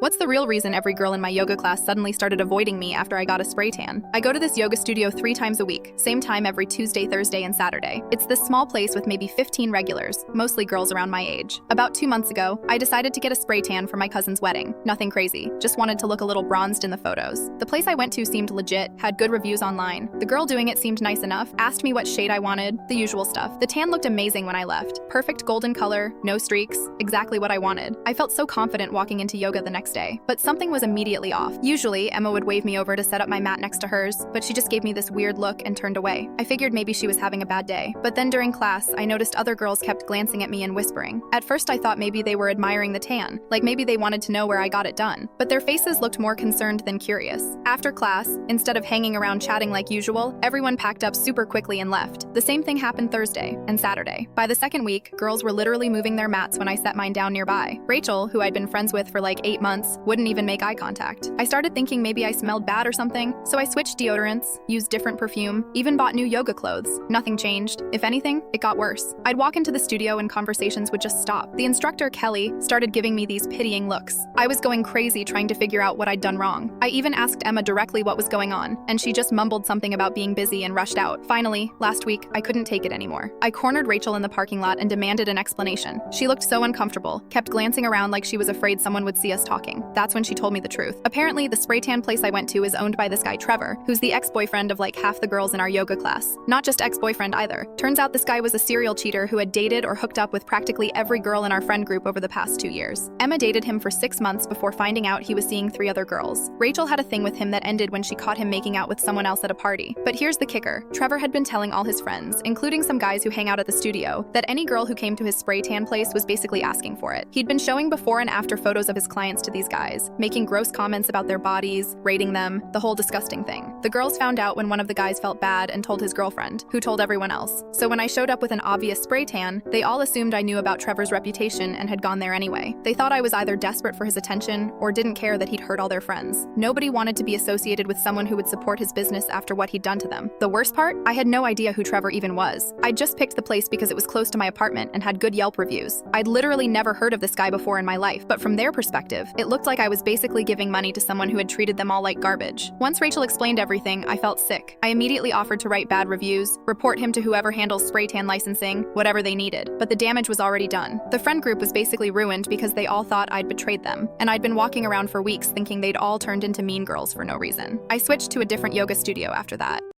What's the real reason every girl in my yoga class suddenly started avoiding me after I got a spray tan? I go to this yoga studio 3 times a week, same time every Tuesday, Thursday, and Saturday. It's this small place with maybe 15 regulars, mostly girls around my age. About 2 months ago, I decided to get a spray tan for my cousin's wedding. Nothing crazy, just wanted to look a little bronzed in the photos. The place I went to seemed legit, had good reviews online. The girl doing it seemed nice enough, asked me what shade I wanted, the usual stuff. The tan looked amazing when I left. Perfect golden color, no streaks, exactly what I wanted. I felt so confident walking into yoga the next day. But something was immediately off. Usually, Emma would wave me over to set up my mat next to hers, but she just gave me this weird look and turned away. I figured maybe she was having a bad day. But then during class, I noticed other girls kept glancing at me and whispering. At first I thought maybe they were admiring the tan, like maybe they wanted to know where I got it done. But their faces looked more concerned than curious. After class, instead of hanging around chatting like usual, everyone packed up super quickly and left. The same thing happened Thursday and Saturday. By the second week, girls were literally moving their mats when I set mine down nearby. Rachel, who I'd been friends with for like 8 months, wouldn't even make eye contact. I started thinking maybe I smelled bad or something, so I switched deodorants, used different perfume, even bought new yoga clothes. Nothing changed. If anything, it got worse. I'd walk into the studio and conversations would just stop. The instructor, Kelly, started giving me these pitying looks. I was going crazy trying to figure out what I'd done wrong. I even asked Emma directly what was going on, and she just mumbled something about being busy and rushed out. Finally, last week, I couldn't take it anymore. I cornered Rachel in the parking lot and demanded an explanation. She looked so uncomfortable, kept glancing around like she was afraid someone would see us talking. That's when she told me the truth. Apparently, the spray tan place I went to is owned by this guy Trevor, who's the ex-boyfriend of like half the girls in our yoga class. Not just ex-boyfriend either. Turns out this guy was a serial cheater who had dated or hooked up with practically every girl in our friend group over the past 2 years. Emma dated him for 6 months before finding out he was seeing 3 other girls. Rachel had a thing with him that ended when she caught him making out with someone else at a party. But here's the kicker. Trevor had been telling all his friends, including some guys who hang out at the studio, that any girl who came to his spray tan place was basically asking for it. He'd been showing before and after photos of his clients to these guys, making gross comments about their bodies, rating them, the whole disgusting thing. The girls found out when one of the guys felt bad and told his girlfriend, who told everyone else. So when I showed up with an obvious spray tan, they all assumed I knew about Trevor's reputation and had gone there anyway. They thought I was either desperate for his attention or didn't care that he'd hurt all their friends. Nobody wanted to be associated with someone who would support his business after what he'd done to them. The worst part? I had no idea who Trevor even was. I'd just picked the place because it was close to my apartment and had good Yelp reviews. I'd literally never heard of this guy before in my life, but from their perspective, it looked like I was basically giving money to someone who had treated them all like garbage. Once Rachel explained everything, I felt sick. I immediately offered to write bad reviews, report him to whoever handles spray tan licensing, whatever they needed. But the damage was already done. The friend group was basically ruined because they all thought I'd betrayed them, and I'd been walking around for weeks thinking they'd all turned into mean girls for no reason. I switched to a different yoga studio after that.